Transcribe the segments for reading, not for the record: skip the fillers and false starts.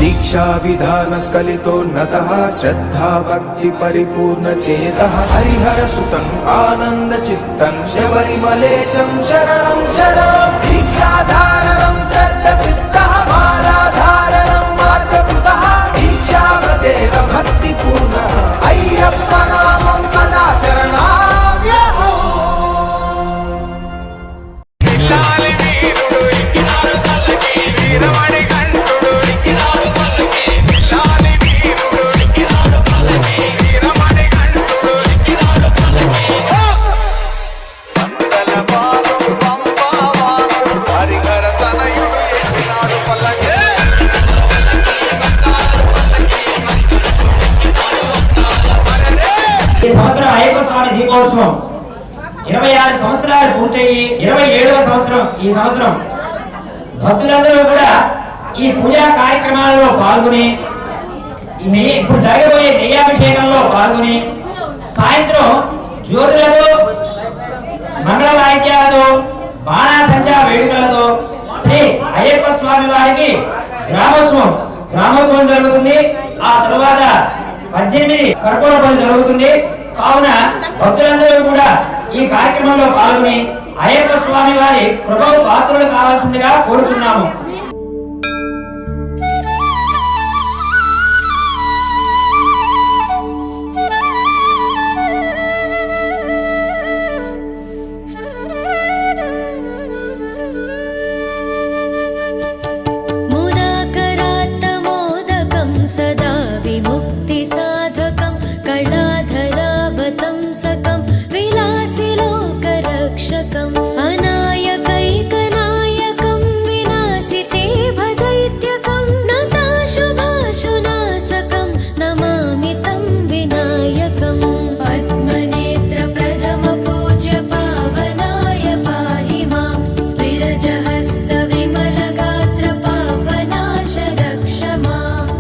दीक्षा विधान स्खलितोन्नतः श्रद्धा भक्ति परिपूर्ण चेतः हरिहर सुतं आनंद चित्तं शबरिमलेशं शरणं शरणं दीक्षा धारणं श्रद्ध चित्तः माला धारणं मार्गकृतः दीक्षा व्रतेन भक्ति पूर्णः अय्यप्प नामं सदा शरणाम्यहम् సంవత్సరం అయ్యప్ప స్వామి దీపోత్సవం 26 సంవత్సరాలు పూర్తయి 27వ సంవత్సరం ఈ సంవత్సరం భక్తులందరూ కూడా ఈ పూజా కార్యక్రమాలలో పాల్గొని ఇప్పుడు జరగబోయే నెయ్యాభిషేకంలో పాల్గొని సాయంత్రం జ్యోతులతో మంగళ వాయిద్యాలతో బాణాసంచా వేడుకలతో శ్రీ అయ్యప్ప స్వామి వారికి గ్రామోత్సవం జరుగుతుంది. ఆ తరువాత 18 కర్పూర పూజ జరుగుతుంది. కావున భక్తులందరూ కూడా ఈ కార్యక్రమంలో పాల్గొని అయ్యప్ప స్వామి వారి కృపకు పాత్రలు కావాల్సిందిగా కోరుచున్నాము. सदा विमुक्ति साधकं कलाधरावतं सकं विलासि लोकरक्षकम् अनायकैकनायकं विनाशिते भदैत्यकं नताशुभाशुनाशकं नमामि तं विनायकम् पद्मनेत्र प्रथम पूज्य पावनाय पाहि मां विरजहस्त विमलगात्र पावनाश रक्ष माम्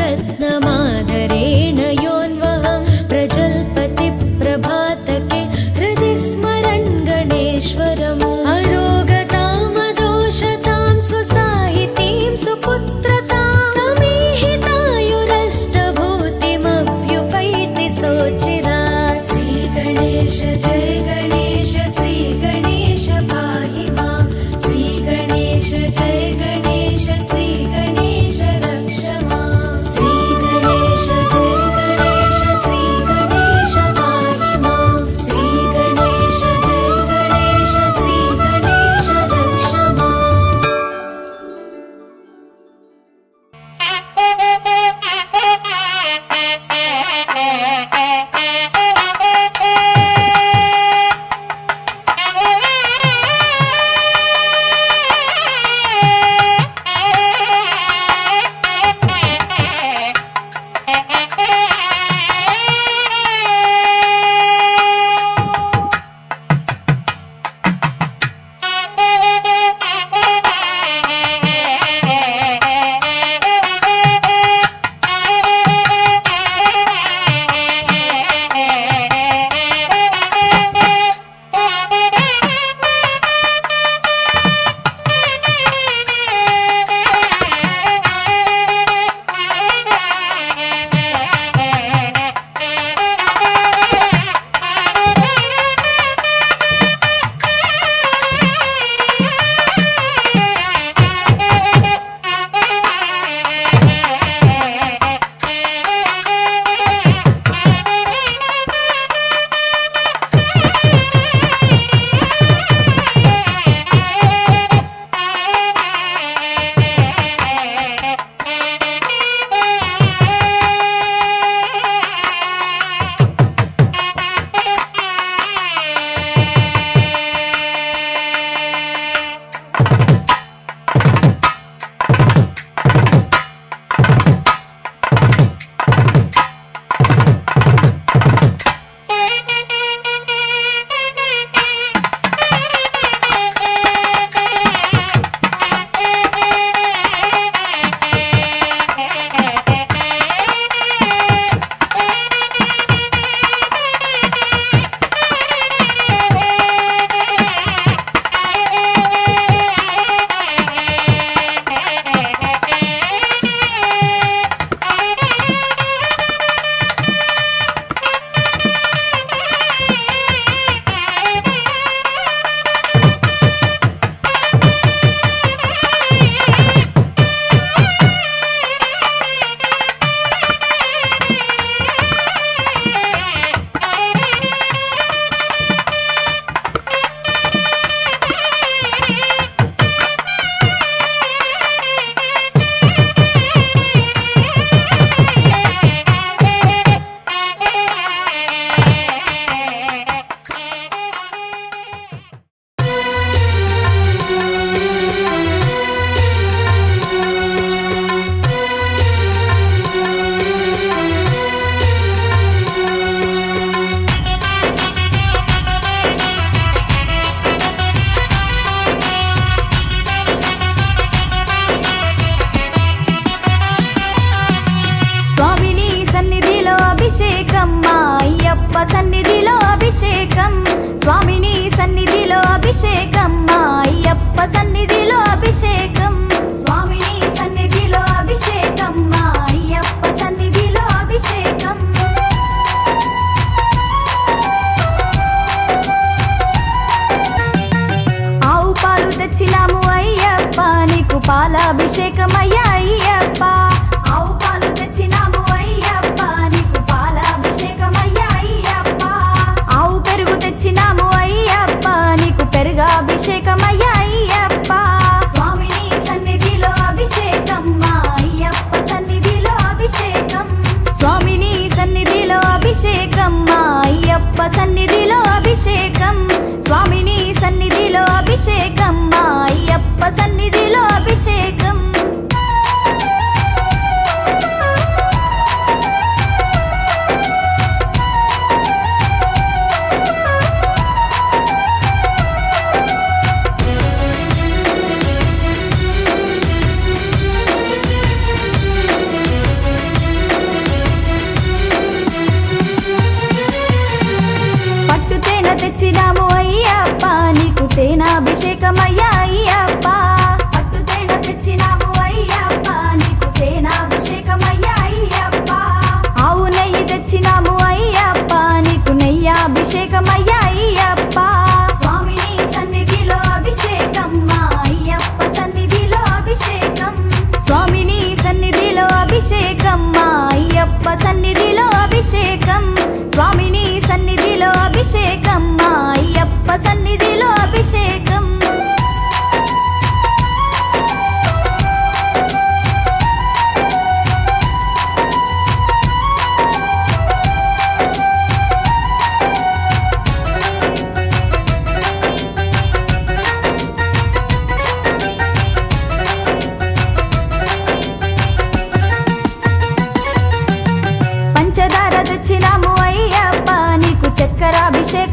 रत्नमादरेण योन्वहं प्रजल्पति प्रभातके हृदि स्मरन् गणेश्वरम् अरोगतामदोषतां सुसाहितीं सुपुत्रतां समीहितायुरष्टभूतिमभ्युपैति सोचिरात् श्रीगणेश जय गणेश श्रीगणेश पाहि मां श्रीगणेश जय गणेश श्रीगणेश रक्ष मां श्रीगणेश जय गणेश श्रीगणेश पाहि मां श्रीगणेश जय गणेश श्रीगणेश रक्ष मां సన్నిధిలో అభిషేకం స్వామిని సన్నిధిలో అభిషేకం మా అయ్యప్ప సన్నిధిలో అభిషేకం స్వామిని సన్నిధిలో అభిషేకం మా అయ్యప్ప సన్నిధిలో అభిషేకం ఆవు పాలు తెచ్చినాము అయ్యప్ప నీకు పాలాభిషేకం అయ్యా అయ్యప్ప ఆవు పాలు తెచ్చినాము అయ్యప్ప నీకు పాలాభిషేకం అయ్యా అయ్యప్ప ఆవు పెరుగు తెచ్చినాము అయ్యప్ప నీకు పెరుగాభిషేకం అయ్యా అయ్యప్ప స్వామిని సన్నిధిలో అభిషేకం మా అయ్యప్ప సన్నిధిలో అభిషేకం స్వామిని సన్నిధిలో అభిషేకం మా అయ్యప్ప సన్నిధిలో అభిషేకం స్వామిని సన్నిధిలో అభిషేకం మా అయ్యప్ప సన్నిధిలో అభిషేకం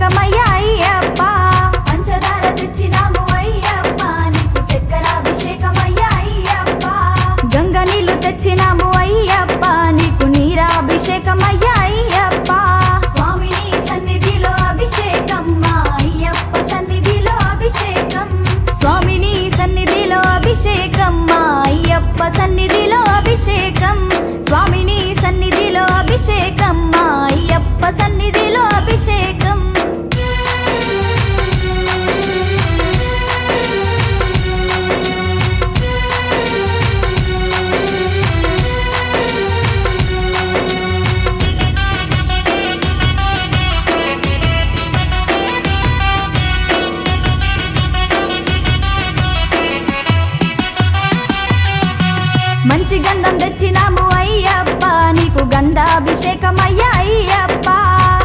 అభిషేకమయ్య అయ్యప్ప పంచదార తెచ్చినాము అయ్యప్ప నీకు చక్కెరాభిషేకమయ్య అయ్యప్ప గంగ నీళ్లు తెచ్చినాము అయ్యప్ప నీకు నీరాభిషేకమయ్య అయ్యప్ప స్వామిని సన్నిధిలో అభిషేకం మా అయ్యప్ప సన్నిధిలో అభిషేకం స్వామిని సన్నిధిలో అభిషేకం మా అయ్యప్ప సన్నిధిలో అభిషేకం స్వామిని సన్నిధిలో అభిషేకం మా అయ్యప్ప సన్నిధిలో అభిషేకం మంచి గంధం తెచ్చినాము అయ్యప్ప నీకు గంధాభిషేకమయ్య అయ్యప్ప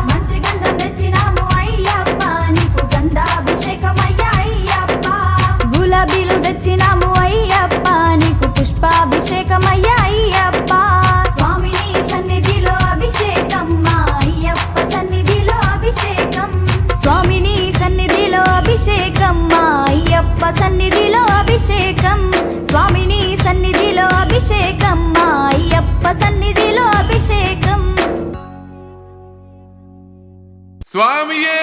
మంచి గంధం తెచ్చినాము అయ్యప్ప నీకు గంధాభిషేకమయ్య అయ్యప్ప గులాబీలు తెచ్చినాము అయ్యప్ప నీకు పుష్పాభిషేకమయ్య అయ్యప్ప స్వామిని సన్నిధిలో అభిషేకం మా అయ్యప్ప సన్నిధిలో అభిషేకం స్వామిని సన్నిధిలో అభిషేకం మా అయ్యప్ప సన్నిధిలో అభిషేకం స్వామిని సన్నిధిలో అభిషేకం మా అయ్యప్ప సన్నిధిలో అభిషేకం స్వామియే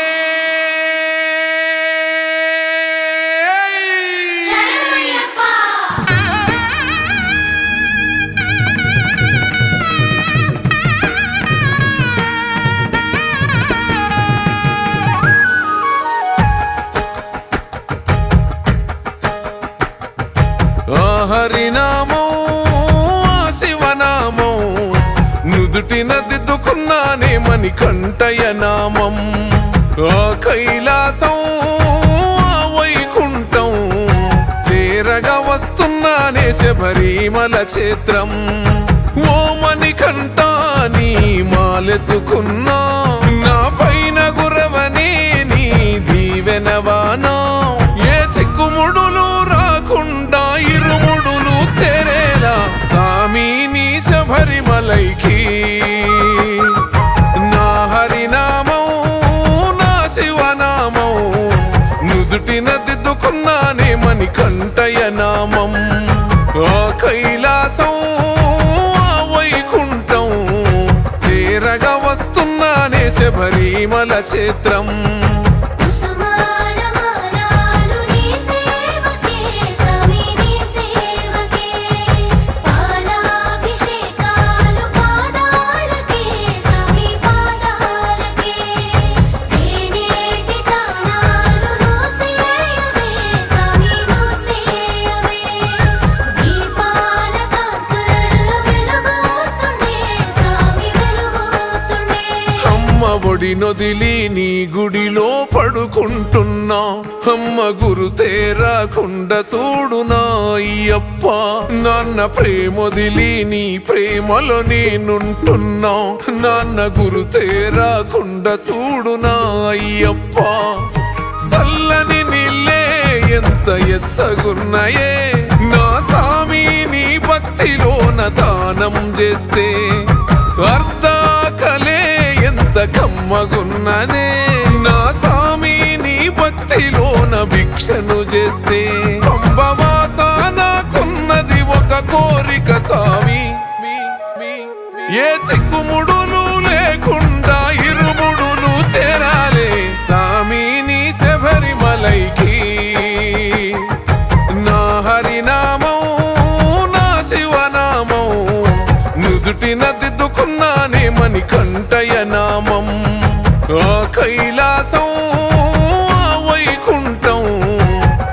హరినామం శివనామం నుదుటిన దిద్దుకున్నానే మణికంఠయ నామం ఆ కైలాసం ఆ వైకుంఠం చేరగా వస్తున్నానే శబరిమల క్షేత్రం ఓ మణికంఠ నీ మాలెసుకున్నా నా పైన గురవనే నీ దీవెనవానా ఏ చిక్కుముడులు రాకుండా ఇరుముడులు చేరేలా సామి నీ శబరిమలైకి నా హరినామం నా శివనామం నుదుటిన దిద్దుకున్నానే మణికంఠయ నామం ఆ కైలాసం ఆ వైకుంఠం చేరగా వస్తున్నానే శబరిమల క్షేత్రం ఒడి నొదిలి నీ గుడిలో పడుకుంటున్నా అమ్మ గురు తేరాకుండా చూడునా అయ్యప్ప నాన్న ప్రేమొదిలి నీ ప్రేమలో నేనుంటున్నా నాన్న గురు తేరాకుండా చూడునా అయ్యప్ప చల్లని నీళ్ళే ఎంత ఎచ్చగున్నాయే నా సామి నీ భక్తిలోన దానం చేస్తే అర్ధాకలే ఎంత కమ్మగున్నదే నా సామి నీ భక్తిలోన భిక్షను చేస్తే పంబవాసా నాకున్నది ఒక కోరిక సామి ఏ చిక్కుముడులు లేకుండా ఇరుముడులు చేరాలే సామి నీ శబరిమలైకి నా హరినామం నా శివనామం నుదుటిన దిద్దుకున్నానే మణికంఠయ నామం ఆ కైలాసం ఆ వైకుంఠం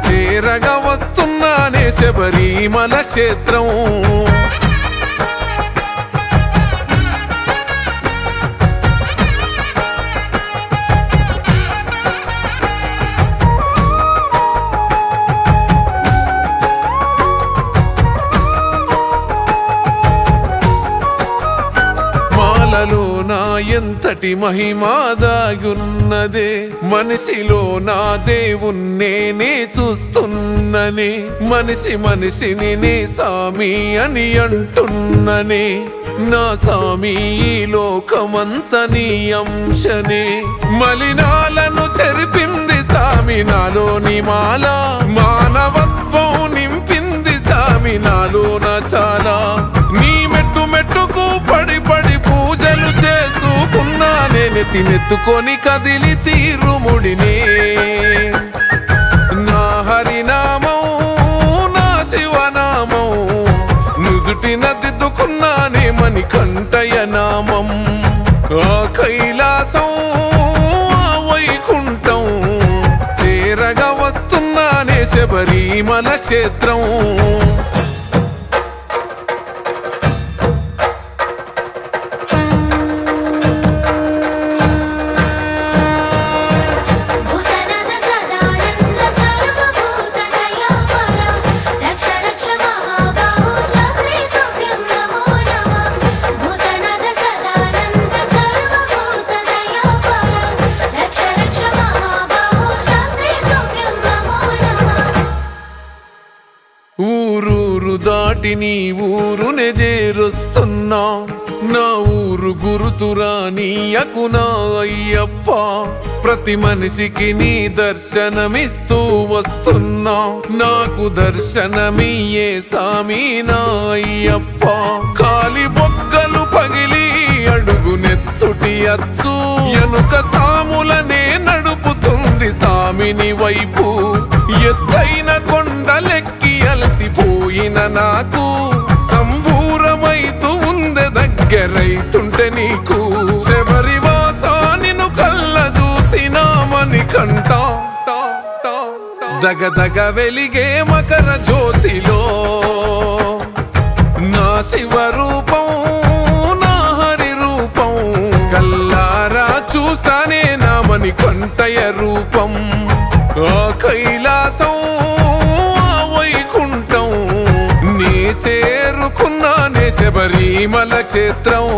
చేరగా వస్తున్నానే శబరిమల క్షేత్రం నా ఎంతటి మహిమాదాగున్నదే మనిషిలో నా దేవుణ్ణే చూస్తున్ననే మనిషిని నే సామి అని అంటున్ననే నా సామి ఈ లోకమంత నీ అంశనే మలినాలను చెరిపింది సామి నాలోని మాల మానవత్వం నింపింది సామి నాలోన చాలా నీ మెట్టు మెట్టుకు పడి పడి పూజలు చేసుకున్నా నేను తినెత్తుకొని కదిలి తీరుముడినే నా హరినామం నా శివనామం నుదుటిన దిద్దుకున్నానే మణికంఠయ నామం ఆ కైలాసం ఆ వైకుంఠం చేరగా వస్తున్నానే శబరిమల క్షేత్రం భూతనాథ సదానంద సర్వభూత దయాపర రక్ష రక్ష మహాబాహో శాస్త్రే తుభ్యం నమో నమః భూతనాథ సదానంద సర్వభూత దయాపర రక్ష రక్ష మహాబాహో శాస్త్రే తుభ్యం నమో నమః ఊరూరు దాటి నీ ఊరునే చేరుస్తున్నా నా ఊరు గురుతురా నీయకు నా అయ్యప్ప ప్రతి మనిషికి నీ దర్శనమిస్తూ వస్తున్నా నాకు దర్శనమియ్యే సామి నా అయ్యప్ప కాలి బొగ్గలు పగిలి అడుగు నెత్తుటి అచ్చు ఎనుక సాములనే నడుపుతుంది సామిని వైపు ఎత్తైన కొండలెక్కి అలసిపోయిన నాకు సంబూరమైతూ ఉందె దగ్గరైతుంటే నీకు శబరివాస నిన్ను కళ్ళ చూసినామని కంట దగదగ వెలిగే మకర జ్యోతిలో నా శివ రూపం నా హరి రూపం కల్లారా చూసానే నా మణికంఠయ రూపం ఆ కైలాసం ఆ వైకుంఠం నీ చేరుకున్నానే శబరిమల క్షేత్రం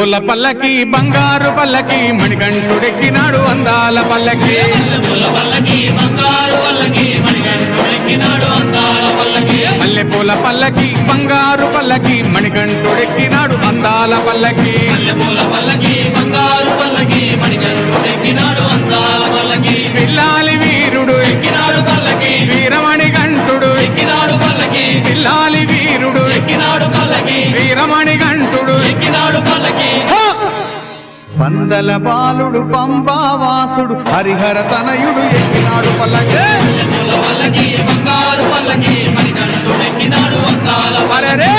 మల్లెపూల పల్లకి బంగారు పల్లకి మణికంఠుడెక్కినాడు అందాల పల్లకి మల్లెపూల పల్లకి బంగారు పల్లకి మణికంఠుడెక్కినాడు అందాల పల్లకి పిల్లాలి వీరుడు వీరమణి గంటుడు పిల్లాలి వీరుడు వీరమణి గంటుడు పందల బాలుడు పంబావాసుడు హరిహర తనయుడు ఎక్కినాడు పల్లకి అరెరే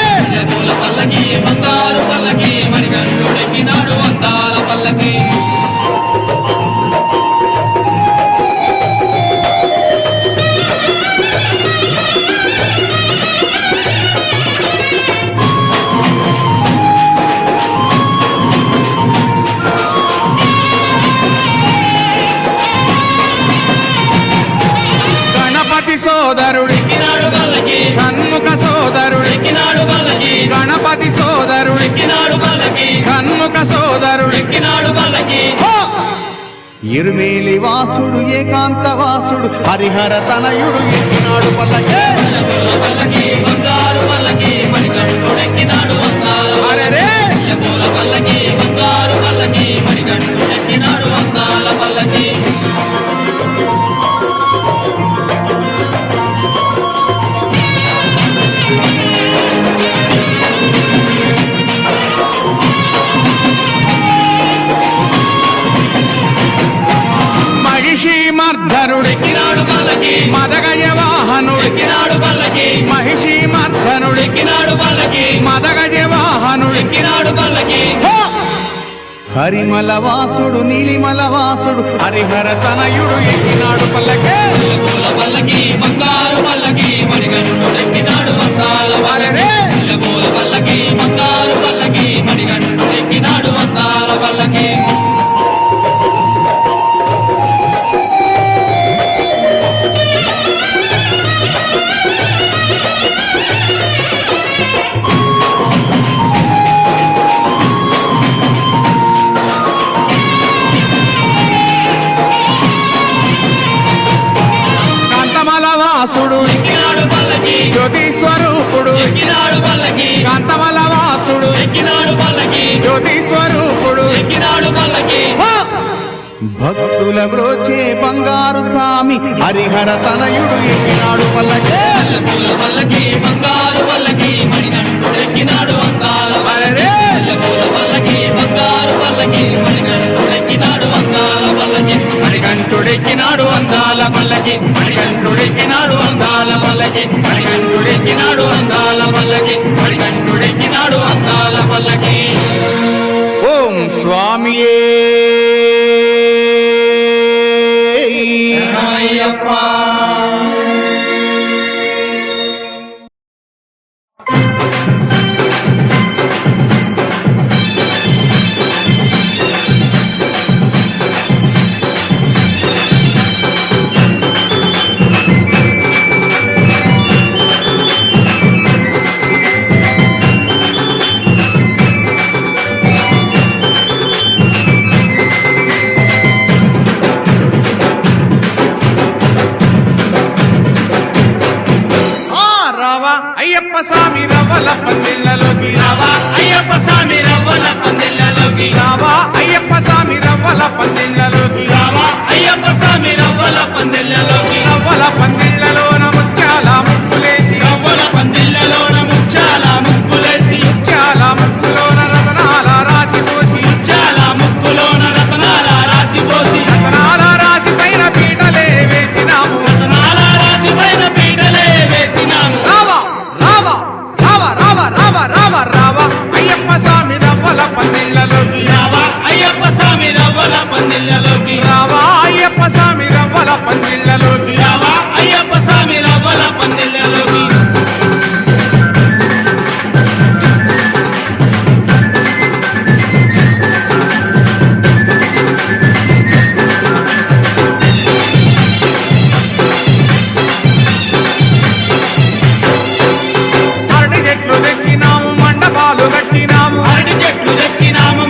సోదరుడు కన్ముఖ సోదరుడు గణపతి సోదరుడు కన్ముఖ సోదరుడు ఇరుమేలి వాసుడు ఏకాంత వాసుడు హరిహర తనయుడు ఎక్కినాడు పల్లకి అరెరే మదగజ వాహనుడు మహిషి మర్ధనుడు మదగజ వాహనుడు హరిమల వాసుడు నీలిమల వాసుడు హరిహర తనయుడు ఎక్కినాడు పల్లకి వాసుడు జ్యోతి స్వరూపుడు కాంతమల వాసుడు జ్యోతి స్వరూపుడు భక్తుల బ్రోచే బంగారు స్వామి హరిహర తనయుడు ఎక్కినాడు పల్లకి మణికంఠుడెక్కినాడు అందాల పల్లకి మణికంఠుడెక్కినాడు అందాల పల్లకి మణికంఠుడెక్కినాడు అందాల పల్లకి మణికంఠుడెక్కినాడు అందాల పల్లకి ఓం స్వామియే అయ్యప్ప స్వామి రవ్వల పందిళ్ళలోకి రావా అయ్యప్ప స్వామి రవ్వల పందిళ్ళలోకి రావా అయ్యప్ప స్వామి రవ్వల పందిళ్ళలోకి రావా అయ్యప్ప స్వామి రవ్వల పందిళ్ళలోకి రవ్వల పందిళ్ళలోన ముత్యాల ముక్కులేసి రవ్వల పందిళ్ళలోన ముత్యాల ముక్కులేసి ముత్యాల ముక్కులోన రతనాల రాసి పోసి ముత్యాల ముక్కులోన రతనాల రాసి పోసి రతనాల రాసి పైన పీటలే వేసినాము రతనాల రాసి పైన పీటలే వేసినాము రావా అయ్యప్ప స్వామి రవ్వల పందిళ్ళలోకి రావా అయ్యప్ప స్వామి రవ్వల పందిళ్ళలోకి రావా అయ్యప్ప స్వామి రవ్వల పందిళ్ళలోకి రావా అయ్యప్ప స్వామి రవ్వల పందిళ్ళలోకి అరటి చెట్లు తెచ్చినాము మండపాలు కట్టినాము అరటి చెట్లు తెచ్చినాము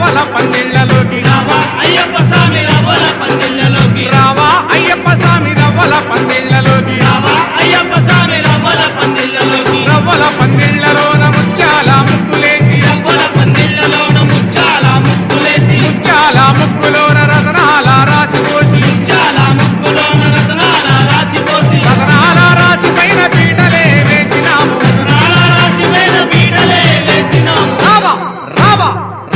రవ్వల పందిళ్ళలోకి రావా అయ్యప్ప స్వామి రవ్వల పందిళ్ళలోకి రావా అయ్యప్ప స్వామి రవ్వల పందిళ్ళలోకి రావా అయ్యప్ప స్వామి రవ్వల పందిళ్ళలోకి రవ్వల పందిళ్ళలోన ముత్యాల ముక్కులేసి రవ్వల పందిళ్ళలోన ముచ్చాల ముక్కులేసి ముత్యాల ముక్కులోన రతనాల రాసిపోసి ముచ్చాల ముక్కులోన రత్నాల రాసిపోసి రతనాల రాసి పైన పీటలే వేసినాము రత్నాల రాసి పైన పీటలే వేసినాము రావా రావా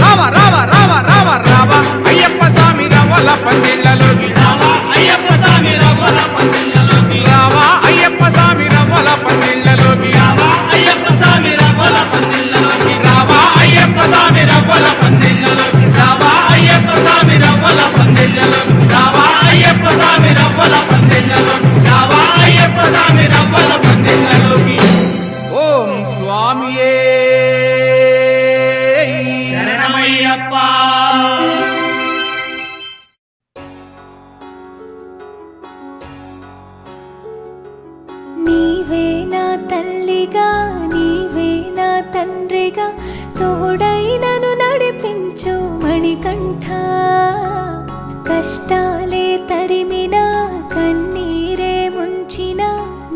రావా రావా రావా రావా రావా అయ్యప్ప స్వామి రవ్వల పందిళ్ళలోకి రావా అయ్యప్ప స్వామి రవ్వల పందిళ్ళలోకి రావా అయ్యప్ప స్వామి రవ్వల పందిళ్ళలోకి రావా అయ్యప్ప స్వామి రవ్వల పందిళ్ళలోకి రావా అయ్యప్ప స్వామి రవ్వల పందిళ్ళలోకి రావా అయ్యప్ప స్వామి రవ్వల పందిళ్ళలోకి రావా అయ్యప్ప స్వామి రవ్వల పందిళ్ళలోకి రావా అయ్యప్ప స్వామి రవ్వల పందిళ్ళలోకి ఓం స్వామియే శరణమయ్యప్ప నీవే నా తల్లిగా నీవే నా తండ్రిగా తోడై నన్ను నడిపించు మణికంఠ కష్టాలే తరిమిన కన్నీరే ముంచిన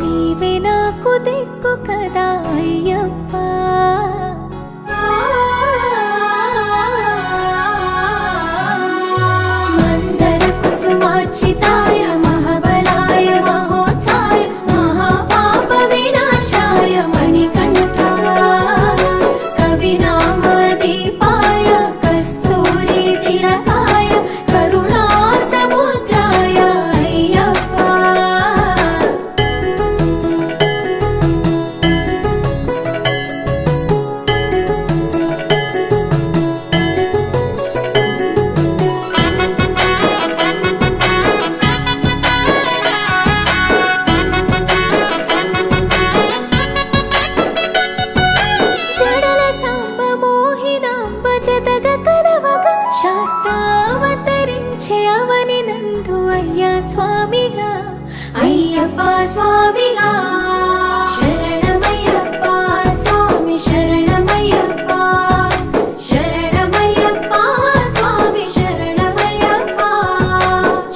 నీవే నాకు దిక్కు కదా అయ్యప్ప మందర కుసుమార్చితాయ మహాబలాయ మహోత్సాయ మహాపాప వినాశాయ మణికంఠ కవినామదీపాయ కస్తూరి తిలకాయ కరుణా సముద్రాయ అయ్యప్ప జడల సాంబ మోహినాంబ జతగ కలవగ శాస్త్రావతరించే అవని నందు అయ్యా స్వామిగా అయ్యప్ప స్వామిగా శరణమయ్యప్ప స్వామి శరణమయ్యప్ప శరణమయ్యప్ప స్వామి శరణమయ్యప్ప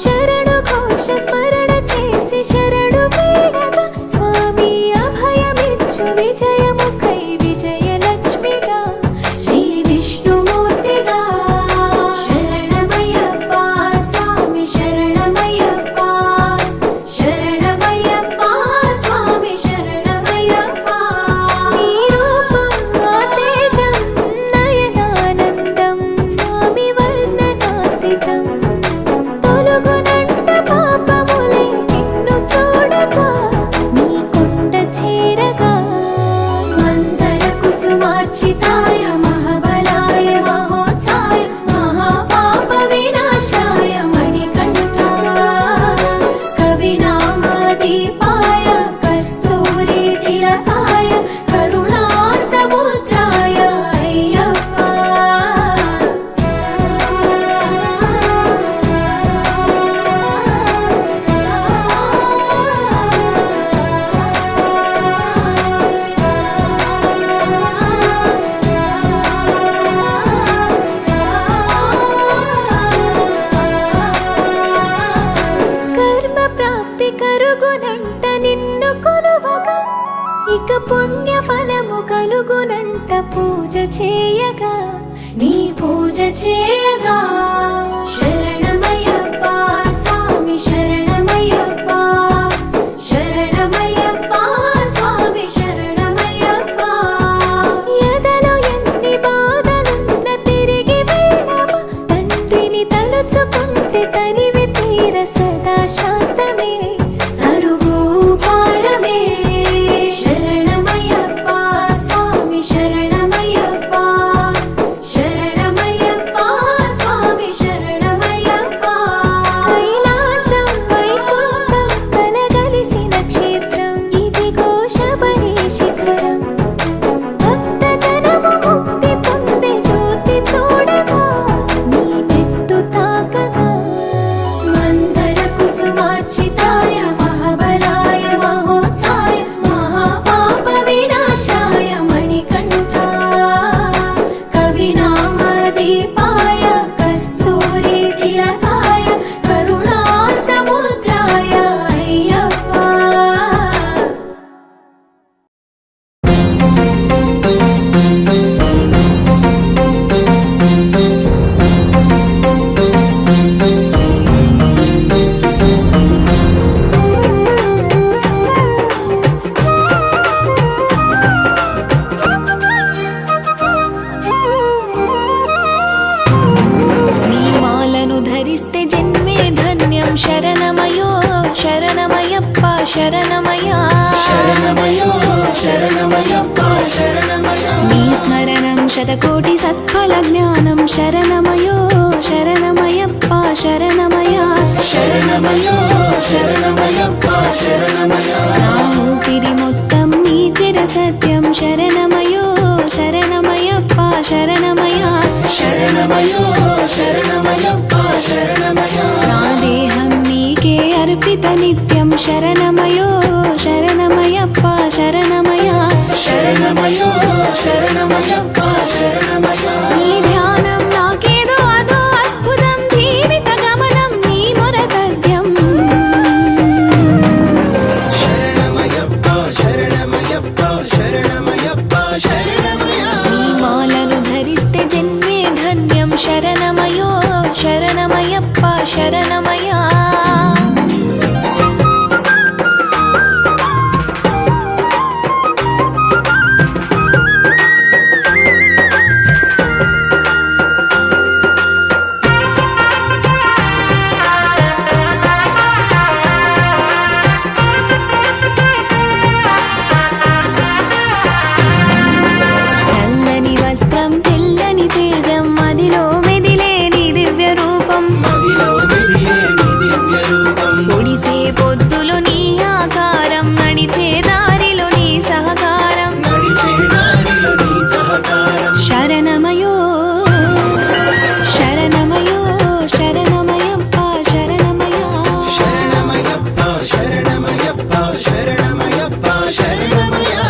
శరణు ఘోష స్మరణ చేసి శరణు వేడగా స్వామి అభయమిచ్చు విజయముఖై విజయలక్ష్మిగా శ్రీ విష్ణుమూర్తిగా శరణమయ్యప్ప స్వామి శరణమయ్యప్ప శరణమయ్యప్ప స్వామి శరణమయ్యప్ప నీ రూపం తేజం నయనానందం స్వామి వర్ణనాతీతం తొలగునంట పాపములే నిన్ను చూడగా నీ కొండ చేరగా మందర కుసుమార్చితాయ మహాబలాయ మహోత్సాయ మహాపాప వినాశాయ మణికంఠ కవినామదీపాయ కస్తూరి తిలకాయ కరుణా సముద్రాయ అయ్యప్ప కర్మ ప్రాప్తి కరుగునంట నిన్ను కొలువగా ఇక పుణ్య ఫలము కలుగునంట పూజ చేయగా నీ పూజ చేయగా శరణమయ్యప్ప స్వామి శరణమయ్యప్ప శరణమయ్యప్ప స్వామి శరణమయ్యప్ప ఎదలో ఎన్ని బాధలున్న తిరిగి వెళ్ళవా తండ్రిని తలుచుకుంటే తనివి తీర సదా శాంతమే అరుగు భారమే శరణమయ్యప్ప స్వామి శరణమయ్యప్ప శరణమయ్యప్ప శరణమయ్యా శరణమయ్యో శరణమయ్యప్ప శరణమయ్యా. నీ స్మరణం శతకోటి సత్ఫల జ్ఞానం శరణమయో శరణమయ్యప్ప శరణమయ్యా శరణమయ్యో శరణమయ్యప్ప శరణమయ్యా. నా ఊపిరి మొత్తం నీ చిర సత్యం శరణమయో శరణమయ్యప్ప శరణమయ్యా శరణమయ్యో శరణమయ్యప్ప శరణమయ్యా. నా దేహం నీకే అర్పిత నిత్యం శరణమయో శరణమయ్యప్ప శరణమయ్యా శరణమయ్యో శరణమయ్యప్ప శరణమయ్యా. నీ ధ్యానం నాకేదో అదో అద్భుతం జీవిత గమనం నీ మొరతద్యం శరణమయ్యప్ప శరణమయ్యప్ప శరణమయ్యప్ప శరణమయ్యా. నీ మాలను ధరిస్తే జన్మే ధన్యం శరణమయో శరణమయ్యప్ప శరణమయ్యా తెల్లని వస్త్రం తెల్లని తేజం మదిలో మెదిలే నీ దివ్య రూపం మదిలో మెదిలే నీ దివ్య రూపం. పొడిసే పొద్దులో నీ ఆకారం నడిచే దారిలో నీ సహకారం నడిచే దారిలో నీ సహకారం. శరణమయో శరణమయో శరణమయ్యప్ప శరణమయ్యా శరణమయ్యప్ప శరణమయ్యప్ప శరణమయ్యప్ప శరణమయ్యా.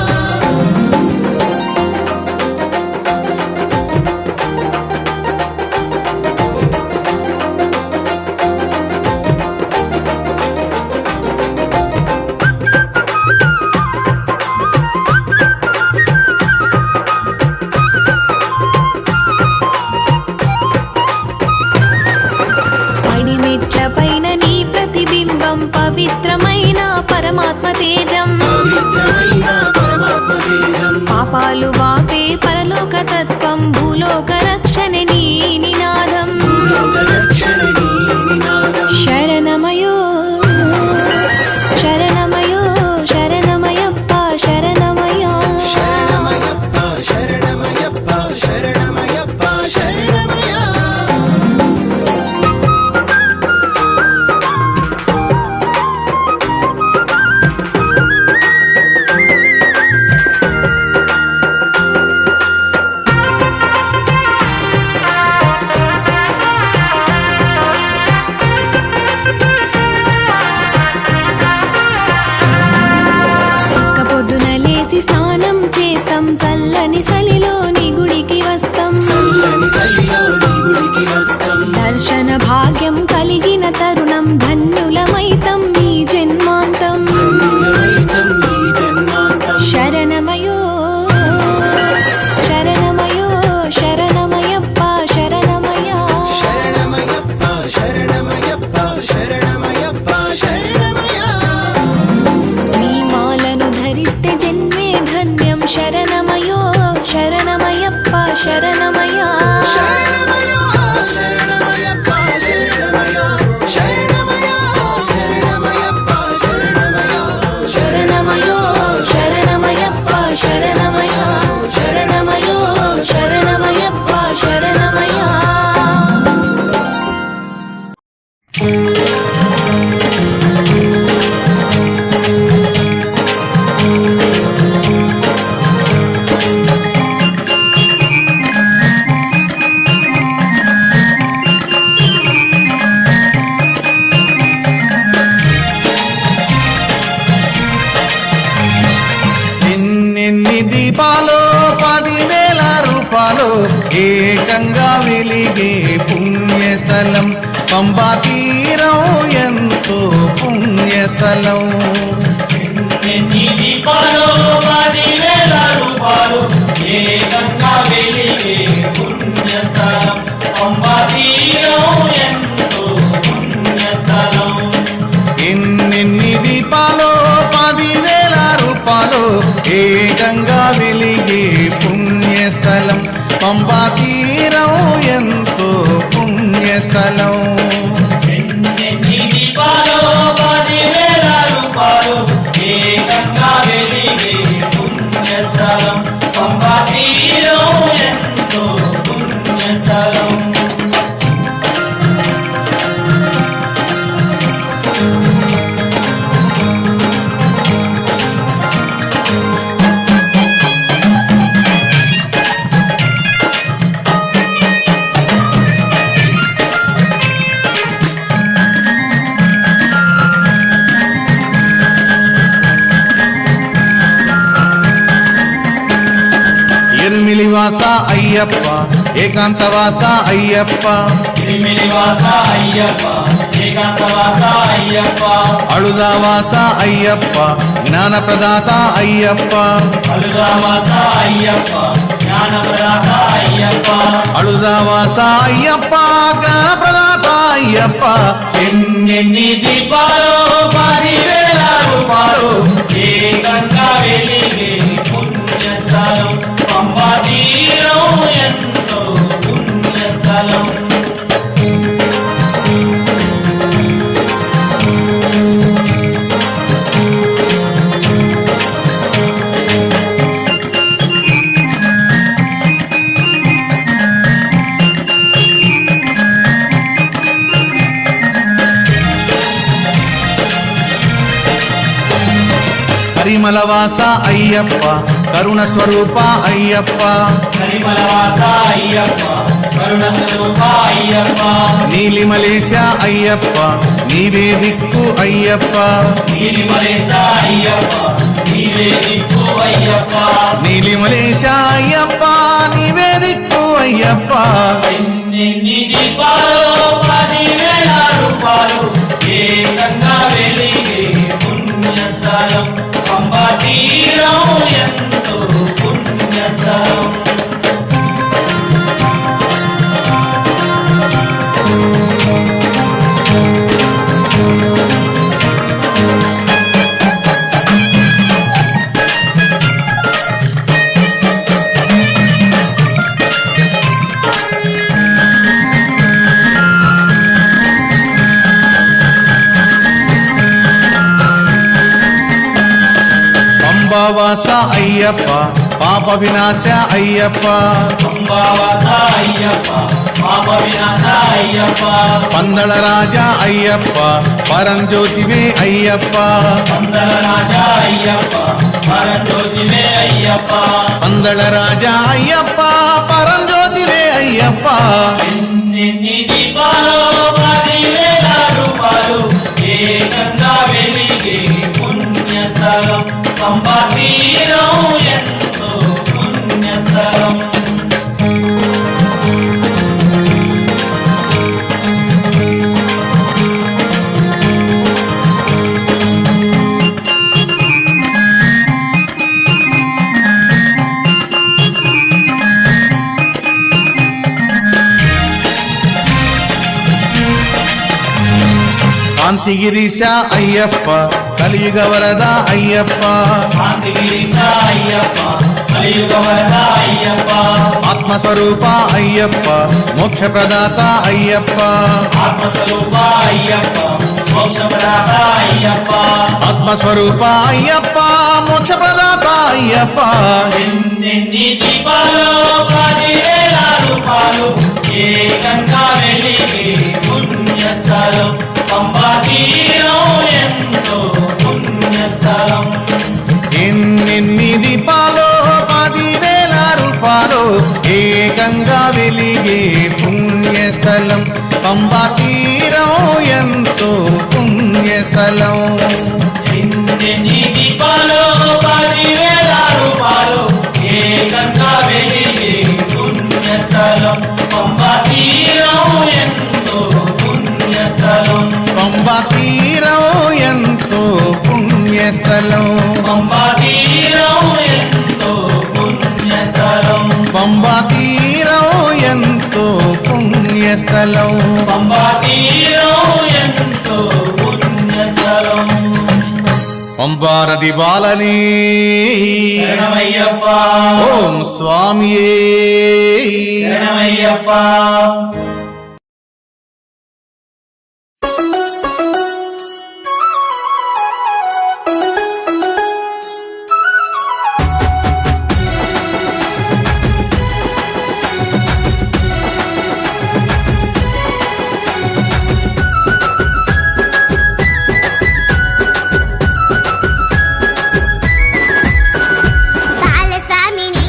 పడిమెట్ల పైన నీ ప్రతిబింబం పవిత్రమైన పరమాత్మ తేజం పవిత్రమైన పరమాత్మ తేజం. పాపాలు వాపే పరలోక తత్వం భూలోక రక్షణ నీ నినాదం లోక రక్షణ నీ నినాదం. శరణమయో శరణమయో శరణమయ్యప్ప శరణమయ్యా శరణమయ్యప్ప శరణమయ్యప్ప శరణమయ్యప్ప శరణమయ్యా. సుక్క పొద్దున లేసి స్నానం చేస్తాం చల్లని సలిలో నీ గుడికి వస్తాం చల్లని చలిలో నీ గుడికి వస్తాం. దర్శన భాగ్యం కలిగిన తరుణం ధన్యులమైతం ఈ జన్మాంతం ధన్యులమైతం ఈ జన్మాంతం. శరణమయో శరణమయో శరణమయ్యప్ప శరణమయ్యా శరణమయ్యప్ప శరణమయ్యప్ప శరణమయ్యప్ప శరణమయ్యా. నీ మాలను ధరిస్తే జన్మే ధన్యం శరణమయో శరణమయ్యప్ప శరణమయ్యా శరణమయ్యో శరణమయ్యప్ప శరణమయ్యా. శరణమయ్యో శరణమయ్యప్ప శరణమయ్యా. శరణమయో శరణమయ్యప్ప శరణమయ్యా శరణమయో శరణమయ్యప్ప శరణమయ్యా ఎన్నెన్ని దీపాలు 10,000 రూపాయలు ఏకంగా వెలిగే పుణ్యస్థలం పంబా తీరం ఎంతో పుణ్యస్థలం. ఎన్ని దీపాలు 10,000 రూపాయలు ఏకంగా వెలిగే పుణ్యస్థలం పంబా తీరం ఎంతో పుణ్యస్థలం. ఎన్నెన్ని దీపాలు 10,000 రూపాయలు ఏకంగా వెలిగే పుణ్యస్థలం పంబా తీరం ఎంతో పుణ్యస్థలం. ఎన్ని దీపాలు 10,000 రూపాయలు గిరిమిలివాస అయ్యప్ప ఏకాంతవాస అయ్యప్ప తిరుమిలివాస అయ్యప్ప ఏకాంతవాస అయ్యప్ప అళుదావాస అయ్యప్ప జ్ఞానప్రదాత అయ్యప్ప అలుగావాస అయ్యప్ప జ్ఞానప్రదాత అయ్యప్ప అళుదావాస అయ్యప్ప జ్ఞానప్రదాత అయ్యప్ప ఎన్నెన్ని దీపాలు 10,000 రూపాలు ఏకంగా వెలిగే పుణ్యస్థలం పంబా తీరం ఎంతో పుణ్యస్థలం పరిమళవాస అయ్యప్ప కరుణ స్వరూప అయ్యప్ప పరిమళవాస అయ్యప్ప కరుణ స్వరూప అయ్యప్ప నీలిమలేశ అయ్యప్ప నీవే దిక్కు అయ్యప్ప నీలిమలేశ అయ్యప్ప నీవే దిక్కు అయ్యప్ప నీలిమలేశ అయ్యప్ప నీవే దిక్కు అయ్యప్ప ఎన్నెన్ని దీపాలు 10,000 రూపాలు ఏకంగా వెలిగే పుణ్యస్థలం పంబా తీరం ఎంతో పుణ్యస్థలం పంబావాస అయ్యప్ప పాప వినాశ అయ్యప్ప పంబావాస అయ్యప్ప పాప వినాశ అయ్యప్ప పందళ రాజా అయ్యప్ప పరంజ్యోతివే అయ్యప్ప పందల రాజా అయ్యప్ప పరంజ్యోతివే అయ్యప్ప పందళ రాజా అయ్యప్ప పరంజ్యోతివే అయ్యప్ప ఎన్నెన్ని దీపాలు 10,000 రూపాలు ఏకంగా వెలిగే పుణ్యస్థలం పంబా తీరం ఎంతో పుణ్యస్థలం కాంతిగిరీశ అయ్యప్ప కలియుగ వరద అయ్యప్ప కాంతిగిరీశ అయ్యప్ప కలియుగ వరద అయ్యప్ప ఆత్మస్వరూప అయ్యప్ప మోక్ష ప్రదాత అయ్యప్ప ఆత్మస్వరూప అయ్యప్ప మోక్షప్రదాత అయ్యప్ప ఆత్మస్వరూప అయ్యప్ప మోక్ష ప్రదాత అయ్యప్ప ఎన్నెన్ని దీపాలు 10,000 రూపాలు ఏకంగా వెలిగే పుణ్యస్థలం పంబా తీరం ఎంతో పుణ్యస్థలం ఎన్నెన్ని దీపాలు 10,000 రూపాలు ఏకంగా వెలిగే పుణ్యస్థలం పంబా తీరం ఎంతో పుణ్యస్థలం ఎన్నెన్ని దీపాలు 10,000 రూపాలు ఏకంగా వెలిగే పుణ్యస్థలం పంబా తీరం ఎంతో పుణ్యస్థలం పంబా తీరం ఎంతో పుణ్యస్థలం పంబా తీరం ఎంతో పుణ్యస్థలం పంబా తీరం ఎంతో పుణ్యస్థలం పంబా తీరం ఎంతో పుణ్యస్థలం పంబారది బాలనే శరణమయ్యప్ప ఓం స్వామియే శరణమయ్యప్ప బాలస్వామిని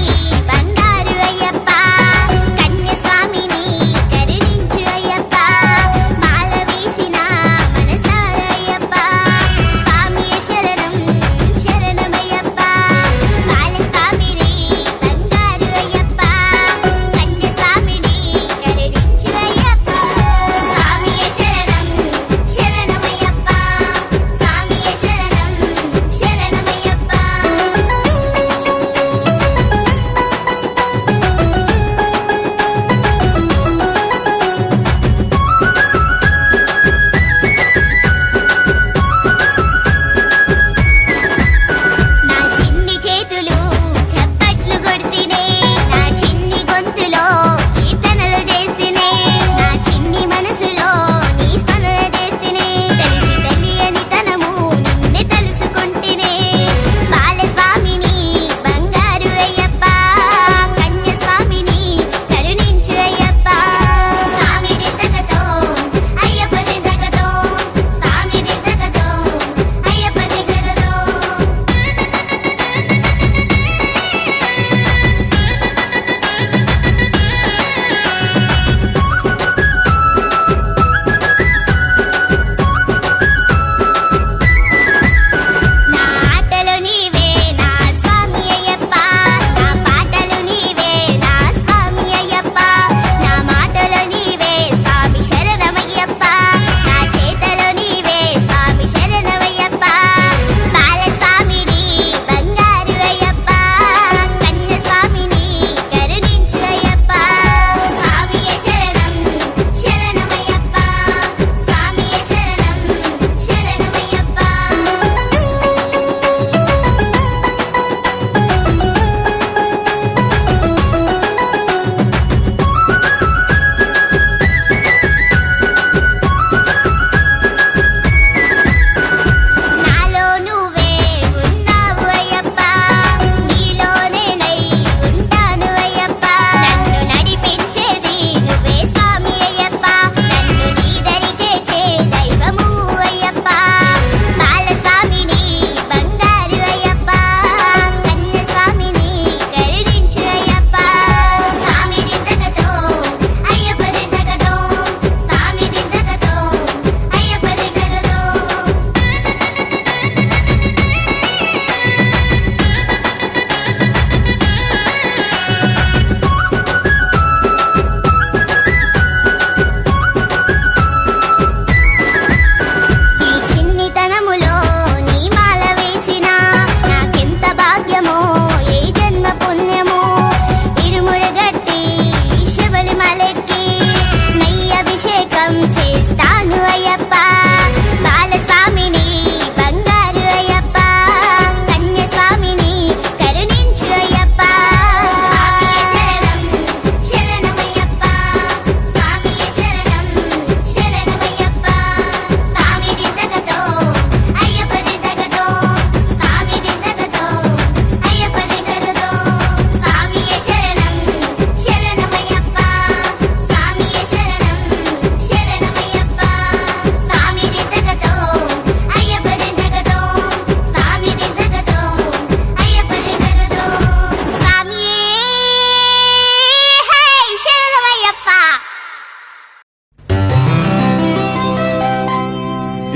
బంగారు అయ్యప్ప కన్యస్వామిని కరుణించు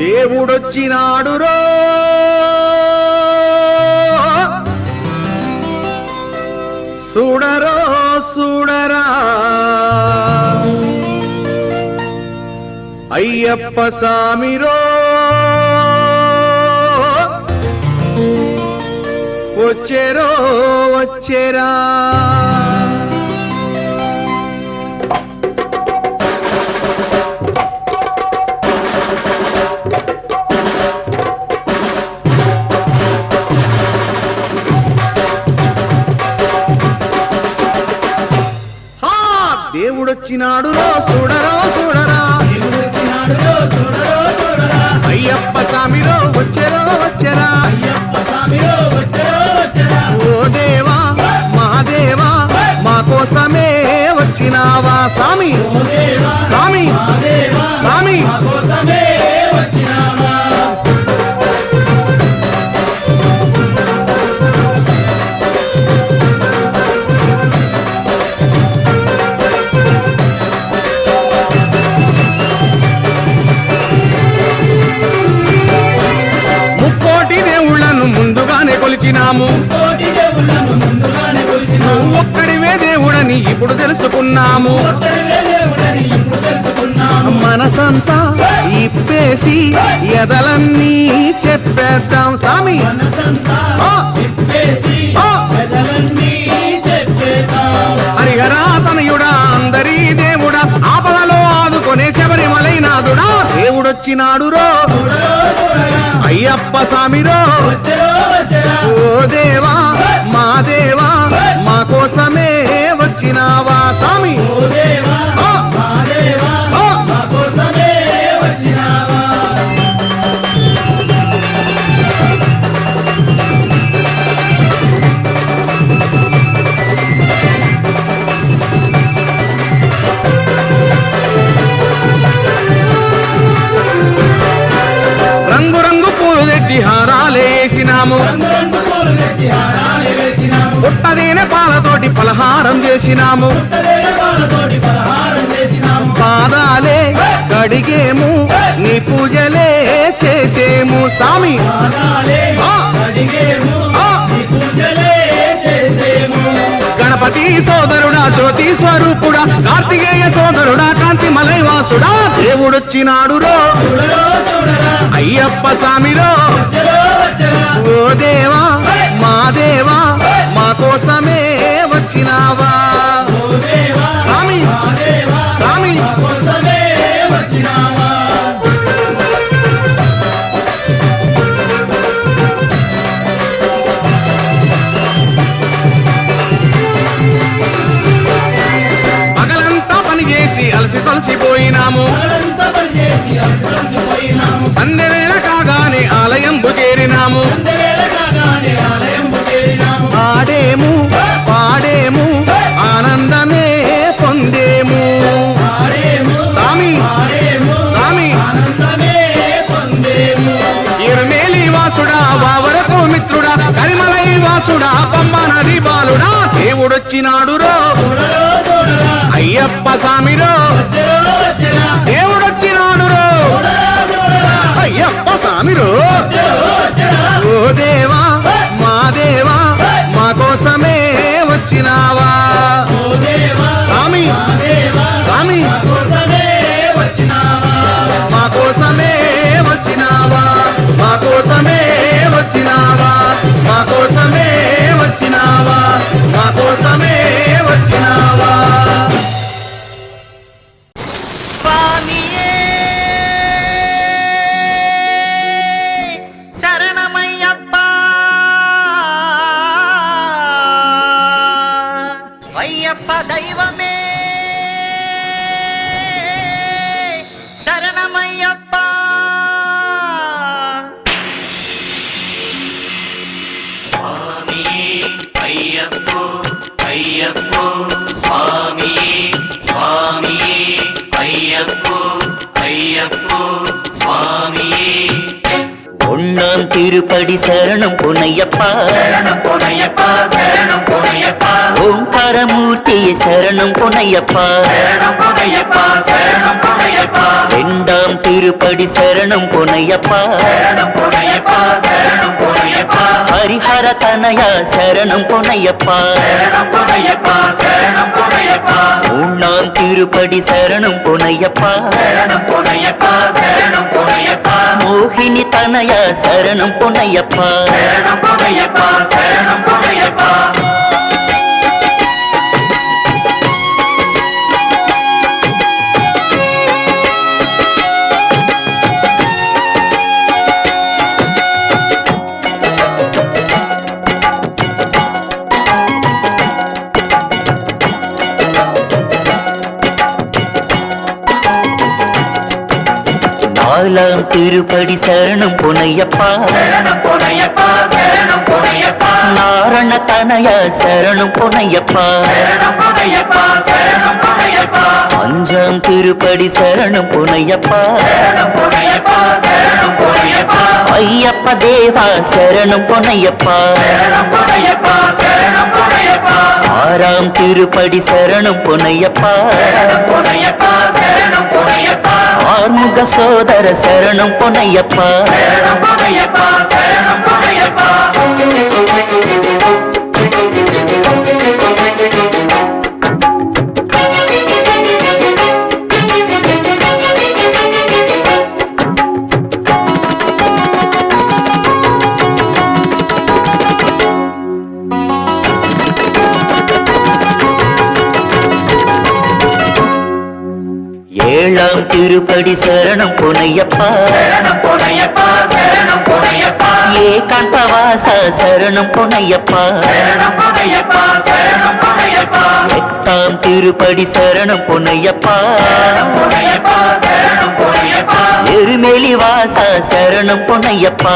దేవుడొచ్చినాడురో చూడరో చూడరా అయ్యప్ప సామిరో వచ్చేరో వచ్చేరా దేవుడొచ్చినాడు చూడరా చూడరా అయ్యప్ప సామిరో వచ్చేరో వచ్చేరా ఓ దేవా మహాదేవా మా కోసమే వచ్చినావా స్వామి స్వామి స్వామి కొలిచినాము నువ్వు ఒక్కడివే దేవుడని ఇప్పుడు తెలుసుకున్నాము మనసంతా ఇప్పేసి ఎదలన్నీ చెప్పేద్దాం స్వామి హరిహరా తనయుడా అందరీ దేవుడా ఆపదలో ఆదుకొనే శబరిమలైనాథుడా దేవుడొచ్చినాడురో అయ్యప్ప స్వామిరో ఓ దేవా మా దేవా మా కోసమే వచ్చినావా స్వామి రంగు రంగు పూలు తెచ్చి హారాలేసినాము పుట్టదేన పాలతోటి పలహారం చేసినాము పాదాలే కడిగేము నీ పూజలే చేసేము స్వామి గణపతి సోదరుడా జ్యోతి స్వరూపుడా కార్తికేయ సోదరుడా కాంతి మలైవాసుడా దేవుడొచ్చినాడురో అయ్యప్ప స్వామిరో ఓ దేవా మా దేవా మా కోసమే వచ్చినావా స్వామి స్వామి పగలంతా పని చేసి అలసి సలసిపోయినాము సంధ్యవేళ కాగానే ఆలయంబు చేరినాము ఆడేము పాడేము ఆనందమే పొందేము స్వామి స్వామి ఇరుమేలి వాసుడా వావరకు మిత్రుడా కరిమలై వాసుడా పమ్మ నది బాలుడా దేవుడొచ్చినాడురో అయ్యప్ప స్వామిరో దేవుడొచ్చినాడురో అయ్యప్ప స్వామిరో ఓ దేవా మా దేవా మా కోసమే వచ్చినావా స్వామి స్వామి మా కోసమే వచ్చినావా మా కోసమే వచ్చినావా మా కోసమే వచ్చినావా మా కోసమే వచ్చినావా అయ్యప్ప దైవమే శరణమయ్యప్ప స్వామి అయ్యప్ప అయ్యప్ప స్వామి స్వామి అయ్యప్ప అయ్యప్ప స్వామి ஒன்னாம் திருப்படி சரணம் பொன்னையப்பா శరణం పొనయ్యప్ప శరణం పొనయ్యప్ప ஓங்காரமூர்த்தியே சரணம் பொன்னையப்பா శరణం పొనయ్యప్ప శరణం పొనయ్యప్ప ரெண்டாம் திரு திருப்படி சரணம் பொன்னையப்பா ஹரிஹர தனயா சரணம் பொன்னையப்பா மூணாம் திருப்படி சரணம் பொன்னையப்பா மோகினி தனயா சரணம் பொன்னையப்பா நாலாம் திருப்படி சரணம் பொன்னையப்பா நாரண தனயா சரணம் பொன்னையப்பா அஞ்சாம் திருப்படி சரணம் பொன்னையப்பா ஐயப்ப தேவா சரணம் பொன்னையப்பா ஆறாம் திருப்படி சரணம் பொன்னையப்பா ஆறுமுக சோதர சரணம் பொன்னையப்பா ஏழாம் திருப்படி சரணம் பொன்னையப்பா ஏகாந்தவாச சரணம் பொன்னையப்பா எட்டாம் திருப்படி சரணம் பொன்னையப்பா எருமேலி வாச சரணம் பொன்னையப்பா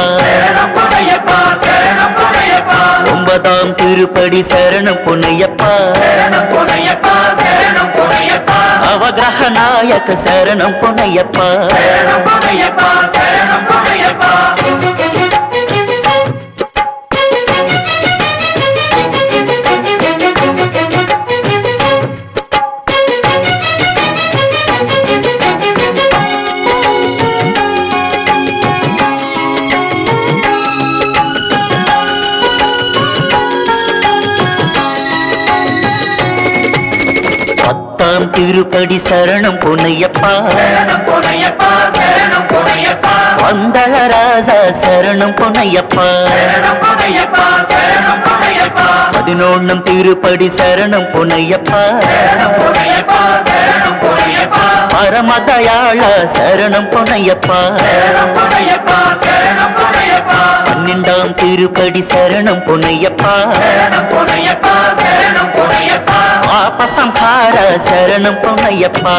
ஒன்பதாம் திருப்படி சரணம் பொன்னையப்பா அவகிரக நாயக சரணம் பொன்னையப்பா பத்தாம் திருப்படி சரணம் பொன்னையப்பா வந்தளராஜா சரணம் பொன்னையப்பா பதினொன்னும் திருப்படி சரணம் பொன்னையப்பா பரமதயாள சரணம் பொன்னையப்பா பன்னெண்டாம் திருப்படி சரணம் பொன்னையப்பா ஆபசம்ஹார சரணம் பொன்னையப்பா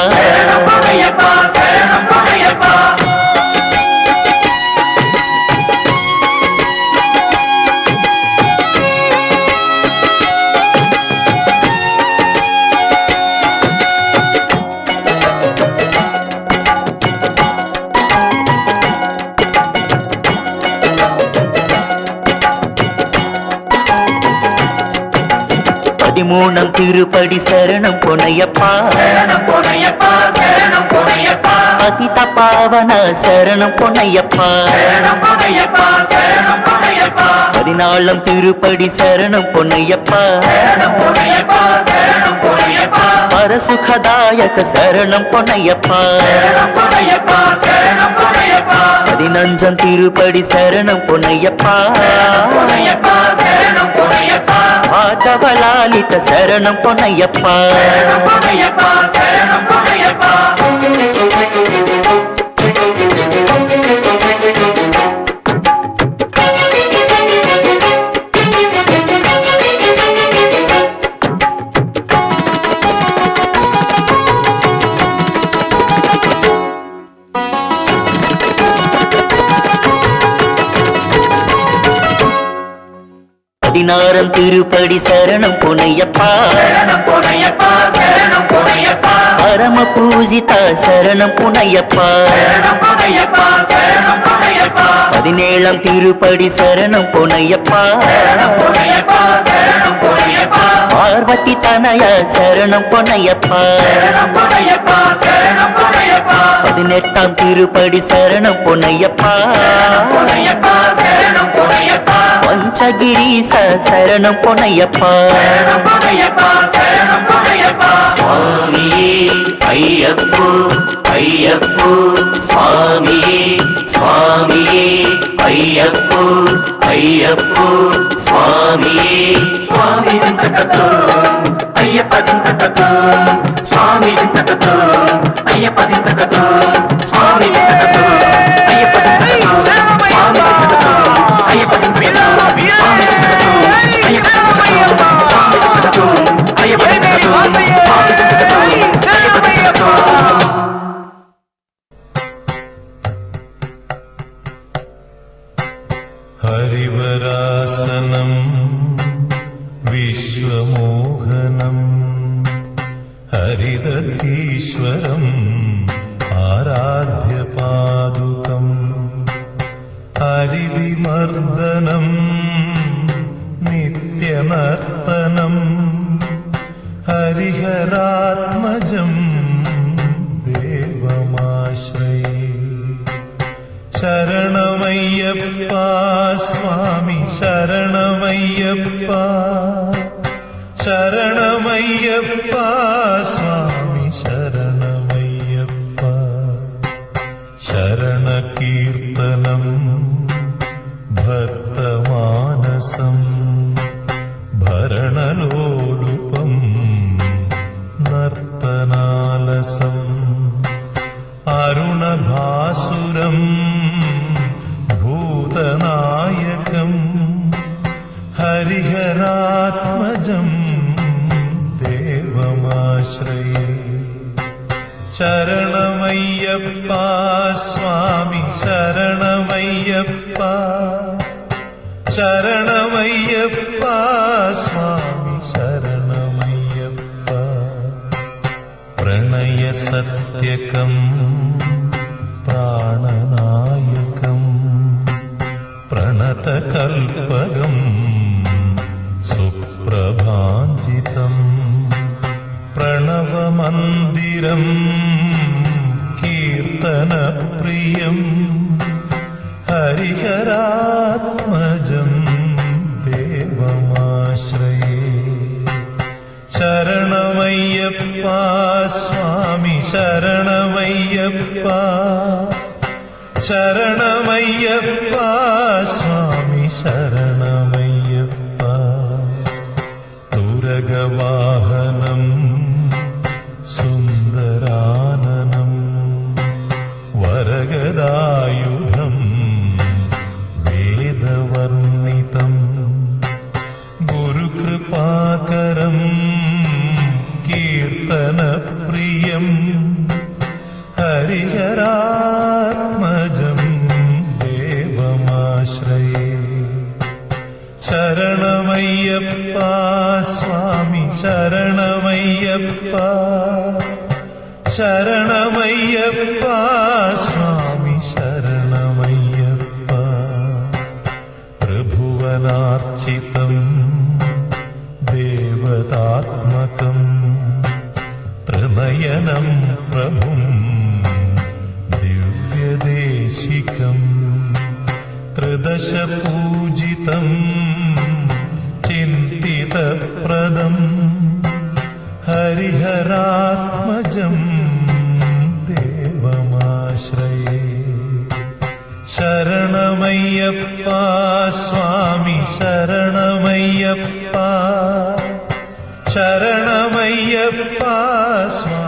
பதிமூணாம் திருப்படி சரணம் பொன்னையப்பா பதித பாவன சரணம் பொன்னையப்பா பதினாலாம் திருப்படி சரணம் பொன்னையப்பா பரசுகதாயக சரணம் பொன்னையப்பா பதினஞ்சாம் திருப்படி சரணம் பொன்னையப்பா மாதவலாலித சரணம் பொன்னையப்பா பதினாறாம் திருப்படி சரணம் பொன்னையப்பா பரம பூஜிதா சரணம் பொன்னையப்பா பதினேழாம் திருப்படி சரணம் பொன்னையப்பா பார்வதி தனய சரணம் பொன்னையப்பா 18 திருப்படி சரணம் பொன்னையப்பா பஞ்சகிரீச சரணம் பொன்னையப்பா சுவாமியே ஐயப்போ ஐயப்போ சுவாமியே சுவாமியே ஐயப்போ ஐயப்போ சுவாமியே சுவாமி விந்தகதோ ஐயப்ப விந்தகதோ சுவாமி விந்தகதோ ஐயப்ப விந்தகதோ சுவாமி விந்தகதோ ஐயப்ப விந்தகதோ சுவாமி விந்தகதோ ஐயப்ப விந்தகதோ சுவாமி விந்தகதோ ஐயப்ப விந்தகதோ சுவாமி விந்தகதோ ஐயப்ப விந்தகதோ சுவாமி விந்தகதோ ஐயப்ப விந்தகதோ हरिवरासनं विश्वमोहनं हरिदधीश्वरम् आराध्यपादुकम् हरिविमर्दनं नित्यनर्तनं हरिहरात्मजं देवमाश्रये शरणमय्यप्पा स्वामी शरणमय्यप्पा शरणमय्यप्पा स्वामी शरणमय्यप्पा शरणकीर्तनं भक्तमानसं भरणलोलुपं नर्तनालसम् अरुणभासुरम् भूतनायकम् हरिहरात्मजम् देवमाश्रये शरणमय्यप्पा स्वामी शरणमय्यप्पा शरणमय्यप्पा स्वामी शरणमय्यप्पा प्रणयसत्यकम् प्राणनायकम् प्रणतकल्पगम् सुप्रभाञ्जितम् प्रणवमन्दिरम् कीर्तनप्रियम् हरिहरात्मजम् देवमाश्रये शरणमय्यप्पा स्वामी शरणमय्यप्पा शरणमय्यप्पा स्वामी शरणमय्यप्पा तुरगवाहनं सुन्दराननं वरगदायुधं वेदवर्णितं गुरुकृपाकरं कीर्तनप्रियम् हरिहरात्मजं देवमाश्रये शरणमय्यप्पा स्वामी शरणमय्यप्पा शरणमय्यप्पा स्वामी शरणमय्यप्पा प्रभुवनार्चितं देवतात्मकम् त्रिनयनं प्रभुं दिव्यदेशिकम् त्रिदशपूजितं चिन्तितप्रदं हरिहरात्मजं देवमाश्रये शरणमय्यप्पा स्वामी शरणमय्यप्पा शरणमय्यप्पा स्वामी